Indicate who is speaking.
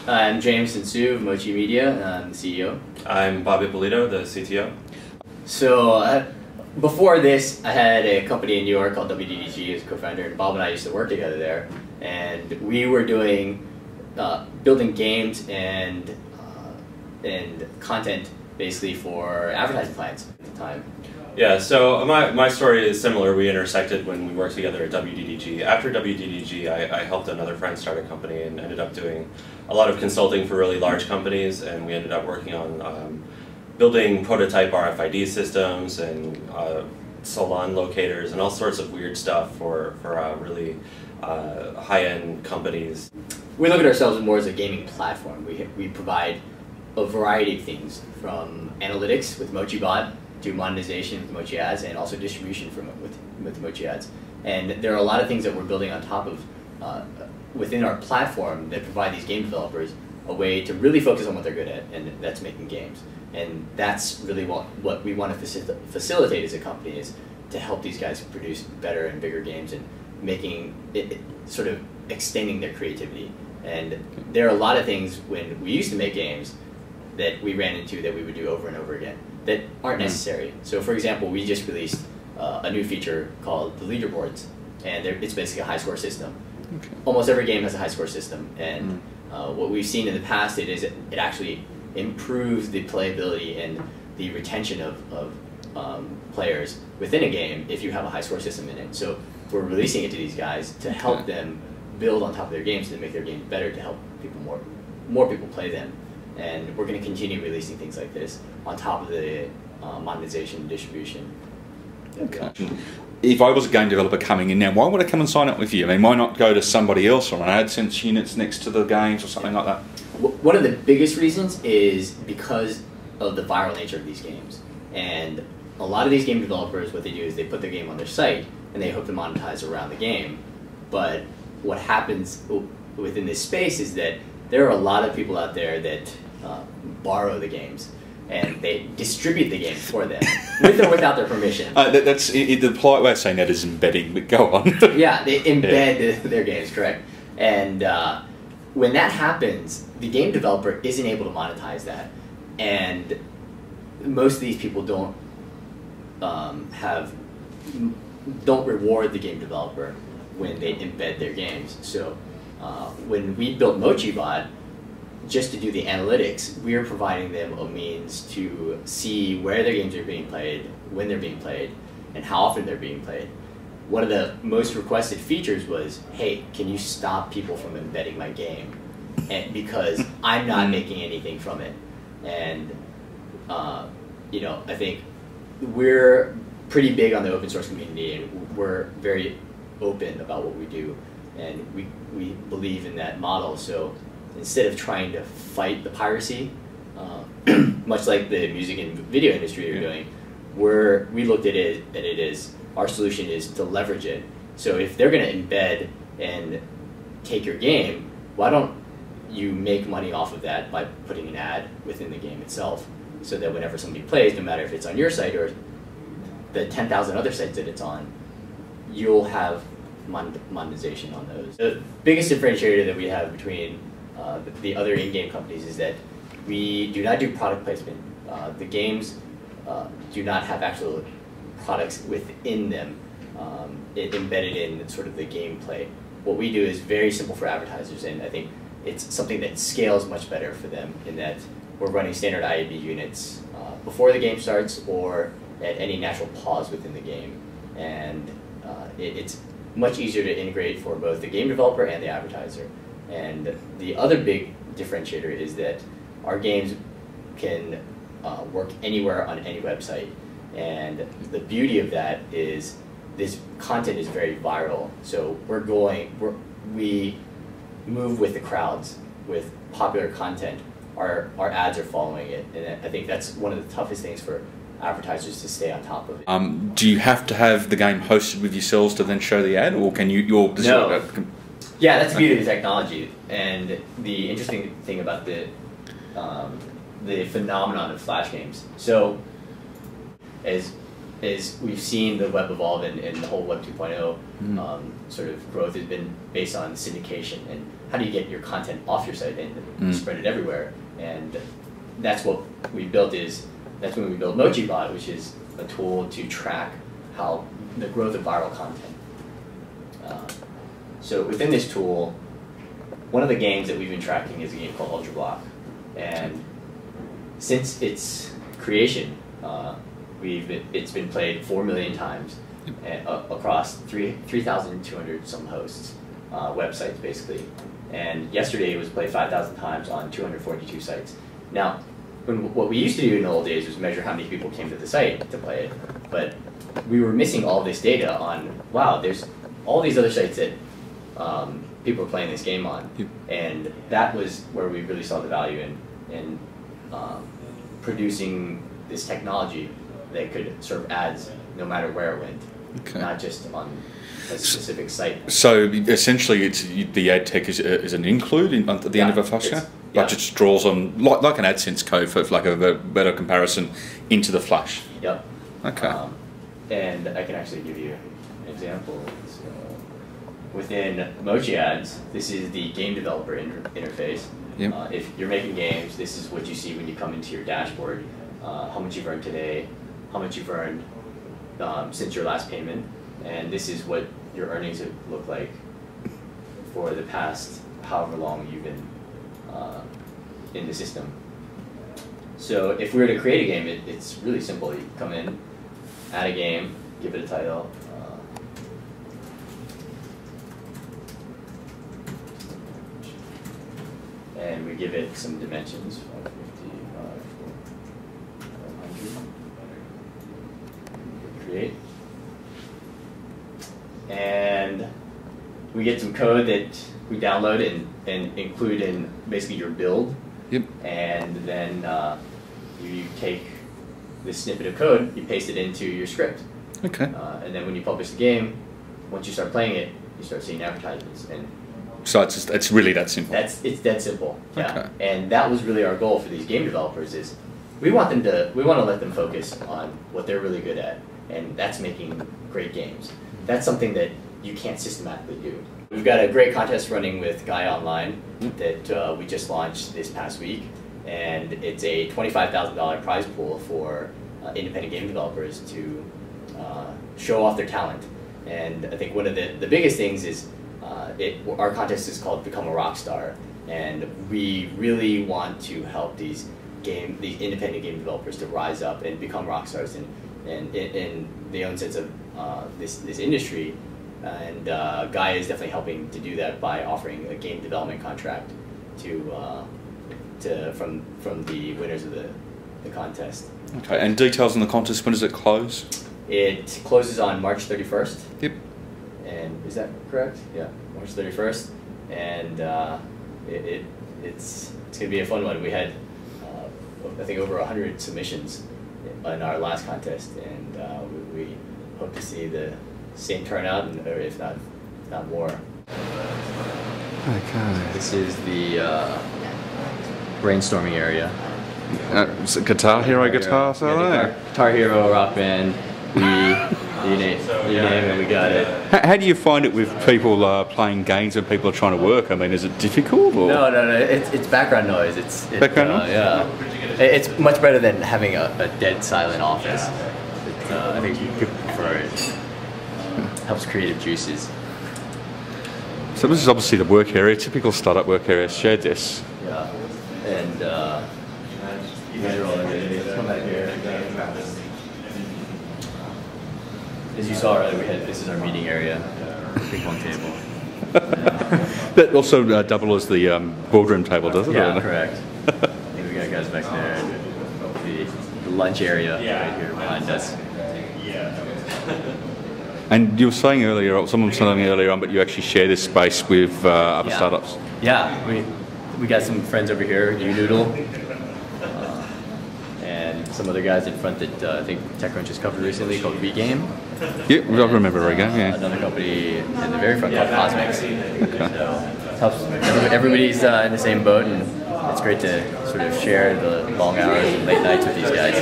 Speaker 1: I'm James Su of Mochi Media, I'm the CEO.
Speaker 2: I'm Bobby Polito, the CTO.
Speaker 1: So before this, I had a company in New York called WDDG as a co-founder, and Bob and I used to work together there. And we were doing building games and content basically for advertising clients at the time.
Speaker 2: Yeah, so my story is similar. We intersected when we worked together at WDDG. After WDDG, I helped another friend start a company and ended up doing a lot of consulting for really large companies, and we ended up working on building prototype RFID systems and salon locators and all sorts of weird stuff for really high-end companies.
Speaker 1: We look at ourselves more as a gaming platform. We provide a variety of things, from analytics with MochiBot to monetization with Mochi Ads, and also distribution with Mochi Ads. And there are a lot of things that we're building on top of within our platform that provide these game developers a way to really focus on what they're good at, and that's making games. And that's really what we want to facilitate as a company, is to help these guys produce better and bigger games and making it sort of extending their creativity. And there are a lot of things when we used to make games that we ran into that we would do over and over again that aren't necessary. So for example, we just released a new feature called the leaderboards, and it's basically a high score system. Okay. Almost every game has a high score system, and what we've seen in the past is it actually improves the playability and the retention of players within a game if you have a high score system in it. So we're releasing it to these guys to help them build on top of their games, to make their games better, to help people more people play them. And we're going to continue releasing things like this on top of the monetization and distribution.
Speaker 3: Okay. If I was a game developer coming in now, why would I come and sign up with you? I mean, why not go to somebody else or an AdSense units next to the games or something like that?
Speaker 1: One of the biggest reasons is because of the viral nature of these games. And a lot of these game developers, what they do is they put their game on their site and they hope to monetize around the game. But what happens within this space is that there are a lot of people out there that borrow the games, and they distribute the games for them, with or without their permission.
Speaker 3: The polite way of saying that is embedding, but go on.
Speaker 1: Yeah, they embed their games, correct. And when that happens, the game developer isn't able to monetize that. And most of these people don't reward the game developer when they embed their games. So when we built MochiBot, just to do the analytics, we are providing them a means to see where their games are being played, when they're being played, and how often they're being played. One of the most requested features was, hey, can you stop people from embedding my game? And because I'm not making anything from it. And you know, I think we're pretty big on the open source community, and we're very open about what we do, and we believe in that model. So instead of trying to fight the piracy, much like the music and video industry are doing, we looked at it as our solution is to leverage it. So if they're going to embed and take your game, why don't you make money off of that by putting an ad within the game itself, so that whenever somebody plays, no matter if it's on your site or the 10,000 other sites that it's on, you'll have monetization on those. The biggest differentiator that we have between the other in-game companies is that we do not do product placement. The games do not have actual products within them embedded in sort of the gameplay. What we do is very simple for advertisers, and I think it's something that scales much better for them, in that we're running standard IAB units before the game starts or at any natural pause within the game. And it's much easier to integrate for both the game developer and the advertiser. And the other big differentiator is that our games can work anywhere on any website. And the beauty of that is this content is very viral. So we move with the crowds with popular content. Our ads are following it, and I think that's one of the toughest things for advertisers to stay on top of it.
Speaker 3: Do you have to have the game hosted with yourselves to then show the ad, or can you?
Speaker 1: No. Yeah, that's the beauty of the technology, and the interesting thing about the phenomenon of flash games. So, as we've seen the web evolve and the whole Web 2.0 sort of growth has been based on syndication, and how do you get your content off your site and spread it everywhere? And that's what we built. That's when we built MochiBot, which is a tool to track how the growth of viral content. So within this tool, one of the games that we've been tracking is a game called Ultra Block, and since its creation, it's been played 4 million times across 3,200 some hosts, websites basically. And yesterday it was played 5,000 times on 242 sites. Now, what we used to do in the old days was measure how many people came to the site to play it, but we were missing all this data on, wow, there's all these other sites that people are playing this game on. Yep. And that was where we really saw the value in producing this technology that could serve ads no matter where it went, not just on a specific site.
Speaker 3: So essentially, the ad tech is an include at the end of a flash scan? Like just draws on, like an AdSense code for like a better comparison into the flash?
Speaker 1: Yep.
Speaker 3: Okay.
Speaker 1: And I can actually give you an example. So within Mochi Ads, this is the game developer interface. Yep. If you're making games, this is what you see when you come into your dashboard. How much you've earned today, how much you've earned since your last payment, and this is what your earnings look like for the past however long you've been in the system. So if we were to create a game, it's really simple. You come in, add a game, give it a title. And we give it some dimensions, 550, 500. Create. And we get some code that we download and include in basically your build. Yep. And then you take this snippet of code, you paste it into your script.
Speaker 3: Okay.
Speaker 1: And then when you publish the game, once you start playing it, you start seeing advertisements. And
Speaker 3: so it's really that simple.
Speaker 1: It's that simple. Yeah.
Speaker 3: Okay.
Speaker 1: And that was really our goal for these game developers is we want to let them focus on what they're really good at, and that's making great games. That's something that you can't systematically do. We've got a great contest running with Gaia Online that we just launched this past week, and it's a $25,000 prize pool for independent game developers to show off their talent. And I think one of the biggest things is our contest is called Become a Rock Star, and we really want to help these independent game developers to rise up and become rock stars in their own sense of this industry. And Gaia is definitely helping to do that by offering a game development contract from the winners of the contest.
Speaker 3: Okay, and details on the contest, when does it close?
Speaker 1: It closes on March 31st.
Speaker 3: Yep.
Speaker 1: And is that correct? Yeah, March 31st. And it's going to be a fun one. We had, I think, over 100 submissions in our last contest, and we hope to see the same turnout, or if not more.
Speaker 3: Okay.
Speaker 1: This is the brainstorming area.
Speaker 3: Is it Guitar Hero guitar?
Speaker 1: Guitar Hero rock band. You name it, we got it.
Speaker 3: How do you find it with people playing games when people are trying to work? I mean, is it difficult? Or?
Speaker 1: No. It's background noise.
Speaker 3: Background noise?
Speaker 1: Yeah. It's much better than having a dead silent office. I think people prefer it. Helps creative juices.
Speaker 3: So this is obviously the work area, typical startup work area, shared desks.
Speaker 1: Yeah. And you guys are all good. Come back here. As you saw earlier, this is our meeting area. Big long table.
Speaker 3: That also double as the boardroom table, does it?
Speaker 1: Yeah, correct. We got guys back there. The lunch area right here behind us.
Speaker 3: And you were saying earlier, someone was telling me earlier on, but you actually share this space with other startups.
Speaker 1: Yeah, we got some friends over here, U-Noodle, and some other guys in front that I think TechCrunch has covered recently called Regame.
Speaker 3: Yeah, I remember Regame, yeah.
Speaker 1: Another company in the very front called Cosmics. Okay. So helps everybody's in the same boat, and it's great to sort of share the long hours and late nights with these guys.